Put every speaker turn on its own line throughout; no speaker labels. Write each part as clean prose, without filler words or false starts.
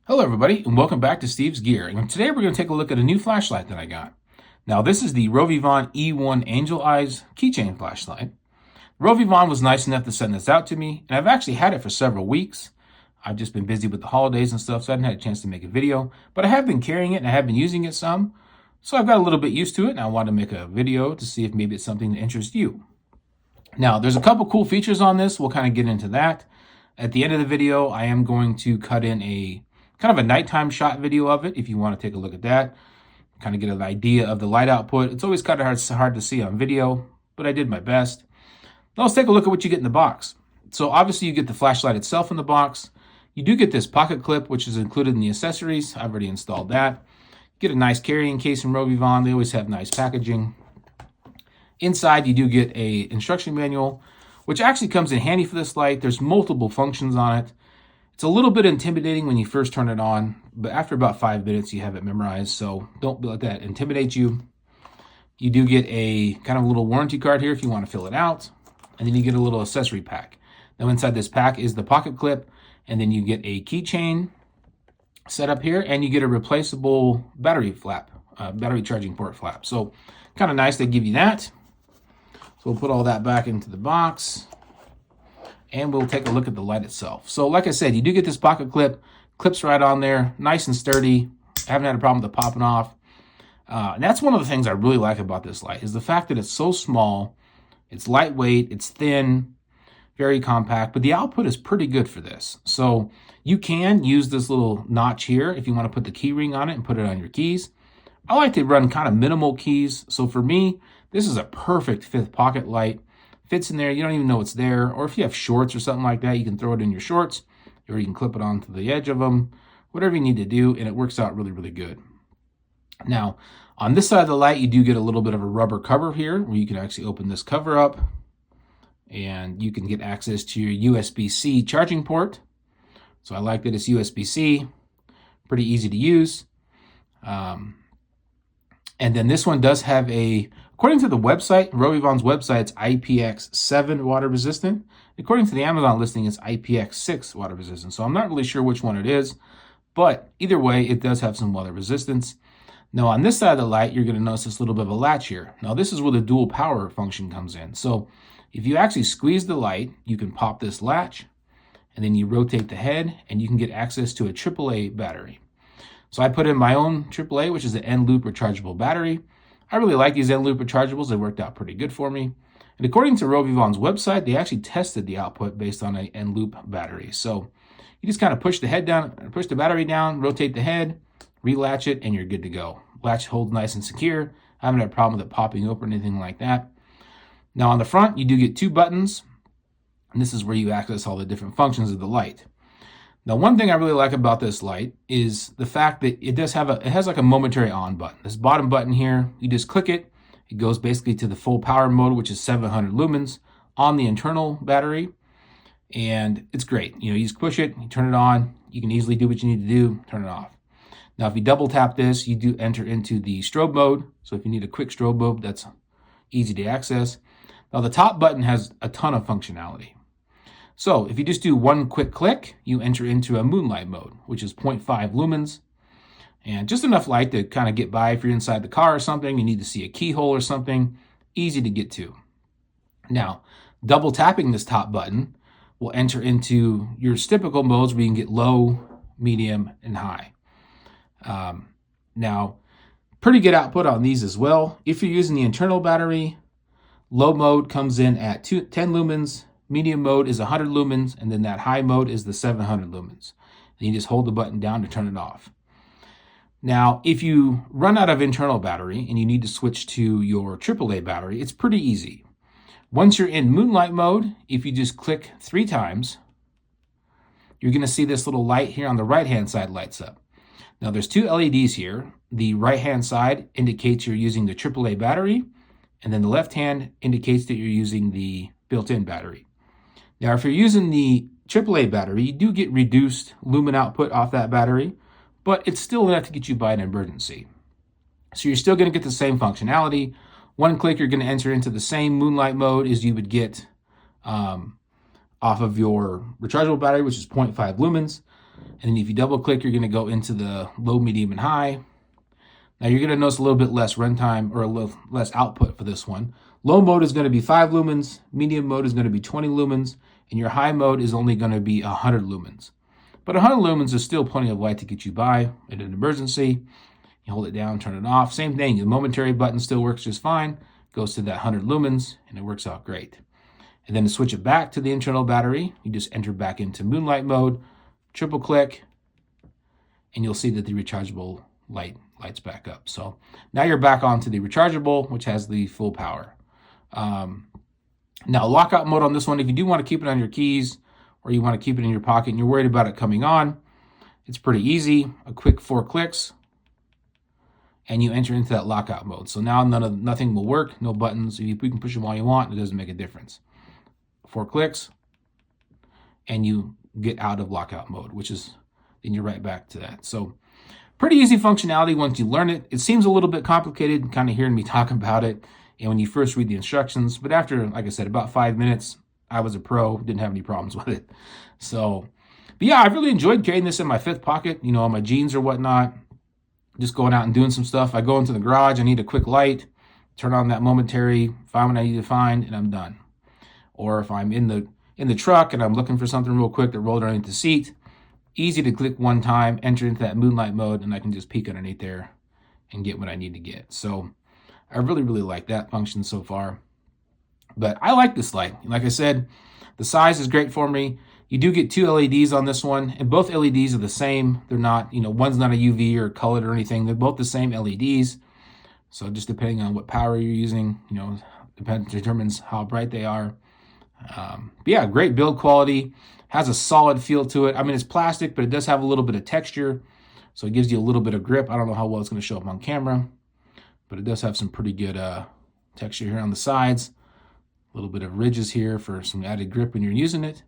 Hello everybody and welcome back to Steve's Gear. And today we're going to take a look at a new flashlight that I got. Now this is the RovyVon E1 Angel Eyes keychain flashlight. RovyVon was nice enough to send this out to me, and I've actually had it for several weeks. I've just been busy with the holidays and stuff, so I hadn't had a chance to make a video, but I have been carrying it and I have been using it some. So I've got a little bit used to it and I want to make a video to see if maybe it's something that interests you. Now there's a couple cool features on this. We'll kind of get into that. At the end of the video, I am going to cut in a kind of a nighttime shot video of it if you want to take a look at that, kind of get an idea of the light output. It's always kind of hard to see on video, but I did my best. Now let's take a look at what you get in the box. So obviously you get the flashlight itself in the box. You do get this pocket clip, which is included in the accessories. I've already installed that. Get a nice carrying case from RovyVon. They always have nice packaging. Inside you do get a instruction manual, which actually comes in handy for this light. There's multiple functions on it. It's a little bit intimidating when you first turn it on, but after about 5 minutes, you have it memorized, so don't let that intimidate you. You do get a kind of a little warranty card here if you want to fill it out, and then you get a little accessory pack. Now inside this pack is the pocket clip, and then you get a keychain set up here, and you get a replaceable battery flap, battery charging port flap. So kind of nice they give you that. So we'll put all that back into the box. And we'll take a look at the light itself. So like I said, you do get this pocket clip, clips right on there, nice and sturdy. I haven't had a problem with it popping off. And that's one of the things I really like about this light is the fact that it's so small, it's lightweight, it's thin, very compact, but the output is pretty good for this. So you can use this little notch here if you want to put the key ring on it and put it on your keys. I like to run kind of minimal keys. So for me, this is a perfect fifth pocket light. Fits in there, you don't even know it's there. Or if you have shorts or something like that, you can throw it in your shorts, or you can clip it onto the edge of them, whatever you need to do, and it works out really, really good. Now, on this side of the light, you do get a little bit of a rubber cover here, where you can actually open this cover up, and you can get access to your USB-C charging port. So I like that it's USB-C, pretty easy to use. And then this one does have according to the website, RovyVon's website, it's IPX7 water resistant. According to the Amazon listing, it's IPX6 water resistant. So I'm not really sure which one it is, but either way, it does have some water resistance. Now on this side of the light, you're going to notice this little bit of a latch here. Now this is where the dual power function comes in. So if you actually squeeze the light, you can pop this latch, and then you rotate the head, and you can get access to a AAA battery. So I put in my own AAA, which is an end-loop rechargeable battery. I really like these end-loop rechargeables. They worked out pretty good for me. And according to RovyVon's website, they actually tested the output based on an end-loop battery. So you just kind of push the head down, push the battery down, rotate the head, relatch it, and you're good to go. Latch holds nice and secure. I haven't had a problem with it popping open or anything like that. Now on the front, you do get two buttons, and this is where you access all the different functions of the light. Now, one thing I really like about this light is the fact that it has like a momentary on button. This bottom button here, you just click it. It goes basically to the full power mode, which is 700 lumens on the internal battery. And it's great. You just push it, you turn it on. You can easily do what you need to do, turn it off. Now, if you double tap this, you do enter into the strobe mode. So if you need a quick strobe mode, that's easy to access. Now, the top button has a ton of functionality. So if you just do one quick click, you enter into a moonlight mode, which is 0.5 lumens, and just enough light to kind of get by if you're inside the car or something, you need to see a keyhole or something, easy to get to. Now, double tapping this top button will enter into your typical modes where you can get low, medium, and high. Now, pretty good output on these as well. If you're using the internal battery, low mode comes in at 10 lumens, medium mode is 100 lumens, and then that high mode is the 700 lumens. And you just hold the button down to turn it off. Now, if you run out of internal battery and you need to switch to your AAA battery, it's pretty easy. Once you're in moonlight mode, if you just click 3 times, you're going to see this little light here on the right-hand side lights up. Now, there's 2 LEDs here. The right-hand side indicates you're using the AAA battery, and then the left hand indicates that you're using the built-in battery. Now, if you're using the AAA battery, you do get reduced lumen output off that battery, but it's still enough to get you by an emergency. So you're still going to get the same functionality. One click, you're going to enter into the same moonlight mode as you would get off of your rechargeable battery, which is 0.5 lumens. And then if you double click, you're going to go into the low, medium, and high. Now you're going to notice a little bit less runtime or a little less output for this one. Low mode is going to be 5 lumens, medium mode is going to be 20 lumens, and your high mode is only going to be 100 lumens. But 100 lumens is still plenty of light to get you by in an emergency. You hold it down, turn it off. Same thing, the momentary button still works just fine. Goes to that 100 lumens, and it works out great. And then to switch it back to the internal battery, you just enter back into moonlight mode, triple click, and you'll see that the rechargeable lights back up. So now you're back onto the rechargeable, which has the full power. Now lockout mode on this one, if you do want to keep it on your keys or you want to keep it in your pocket and you're worried about it coming on, it's pretty easy. A quick 4 clicks and you enter into that lockout mode. So now nothing will work, no buttons. You can push them all you want, it doesn't make a difference. 4 clicks and you get out of lockout mode, which is, then you're right back to that. So pretty easy functionality once you learn it. It seems a little bit complicated, kind of hearing me talk about it, and when you first read the instructions, but after, like I said, about 5 minutes, I was a pro, didn't have any problems with it. So, but yeah, I really enjoyed carrying this in my fifth pocket, you know, on my jeans or whatnot, just going out and doing some stuff. I go into the garage, I need a quick light, turn on that momentary, find what I need to find, and I'm done. Or if I'm in the truck and I'm looking for something real quick that rolled underneath the seat, easy to click one time, enter into that moonlight mode, and I can just peek underneath there and get what I need to get. So I really, really like that function so far. But I like this light. Like I said, the size is great for me. You do get 2 LEDs on this one, and both LEDs are the same. They're not, you know, one's not a UV or colored or anything. They're both the same LEDs. So just depending on what power you're using, you know, determines how bright they are. But yeah, great build quality. Has a solid feel to it. I mean, it's plastic, but it does have a little bit of texture. So it gives you a little bit of grip. I don't know how well it's going to show up on camera, but it does have some pretty good texture here on the sides. A little bit of ridges here for some added grip when you're using it.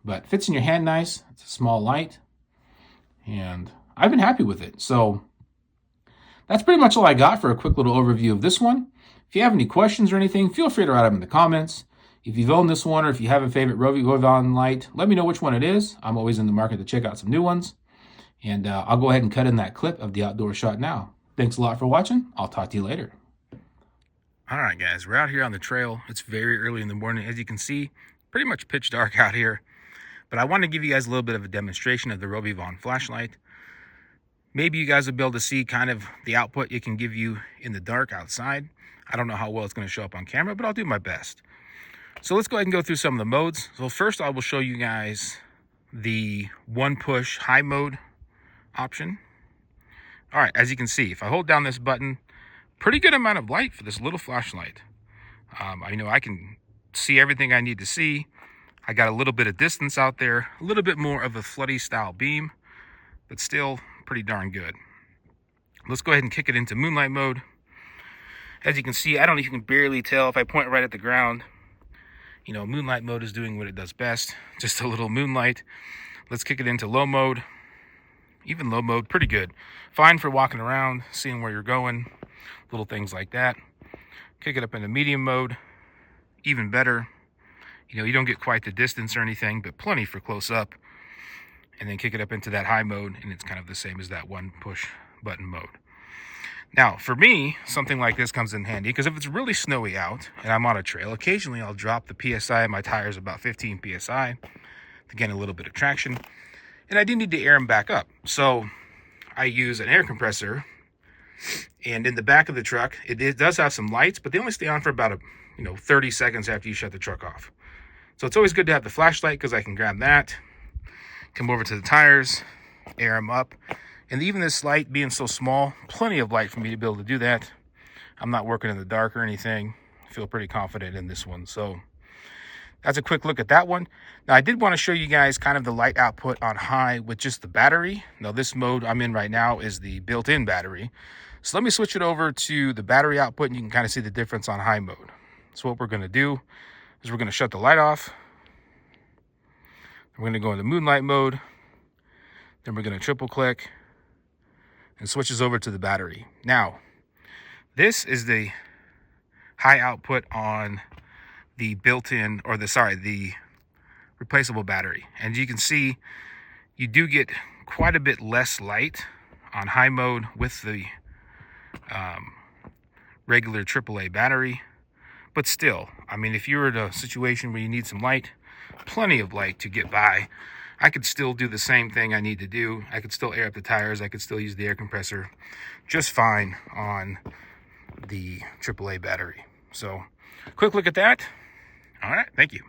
But fits in your hand nice. It's a small light. And I've been happy with it. So that's pretty much all I got for a quick little overview of this one. If you have any questions or anything, feel free to write them in the comments. If you've owned this one or if you have a favorite RovyVon light, let me know which one it is. I'm always in the market to check out some new ones. And I'll go ahead and cut in that clip of the outdoor shot now. Thanks a lot for watching. I'll talk to you later. All right, guys, we're out here on the trail. It's very early in the morning. As you can see, pretty much pitch dark out here. But I want to give you guys a little bit of a demonstration of the RovyVon flashlight. Maybe you guys will be able to see kind of the output it can give you in the dark outside. I don't know how well it's going to show up on camera, but I'll do my best. So let's go ahead and go through some of the modes. So first I will show you guys the one push high mode option. All right, as you can see, if I hold down this button, pretty good amount of light for this little flashlight. I know I can see everything I need to see. I got a little bit of distance out there, a little bit more of a floody style beam, but still pretty darn good. Let's go ahead and kick it into moonlight mode. As you can see, I don't know if you can barely tell if I point right at the ground. You know, moonlight mode is doing what it does best, just a little moonlight. Let's kick it into low mode. Even low mode, pretty good. Fine for walking around, seeing where you're going, little things like that. Kick it up into medium mode, even better. You know, you don't get quite the distance or anything, but plenty for close up. And then kick it up into that high mode, and it's kind of the same as that one push button mode. Now, for me, something like this comes in handy because if it's really snowy out and I'm on a trail, occasionally I'll drop the PSI of my tires about 15 PSI to gain a little bit of traction. And I do need to air them back up. So I use an air compressor, and in the back of the truck, it does have some lights, but they only stay on for about 30 seconds after you shut the truck off. So it's always good to have the flashlight because I can grab that, come over to the tires, air them up. And even this light being so small, plenty of light for me to be able to do that. I'm not working in the dark or anything. I feel pretty confident in this one. So that's a quick look at that one. Now I did want to show you guys kind of the light output on high with just the battery. Now this mode I'm in right now is the built-in battery. So let me switch it over to the battery output and you can kind of see the difference on high mode. So what we're going to do is we're going to shut the light off. We're going to go into moonlight mode. Then we're going to triple click and switches over to the battery. Now, this is the high output on the built-in, or the replaceable battery. And you can see You do get quite a bit less light on high mode with the regular AAA battery. But still, I mean, if you're in a situation where you need some light, plenty of light to get by, I could still do the same thing I need to do. I could still air up the tires. I could still use the air compressor just fine on the AAA battery. So, quick look at that. All right, thank you.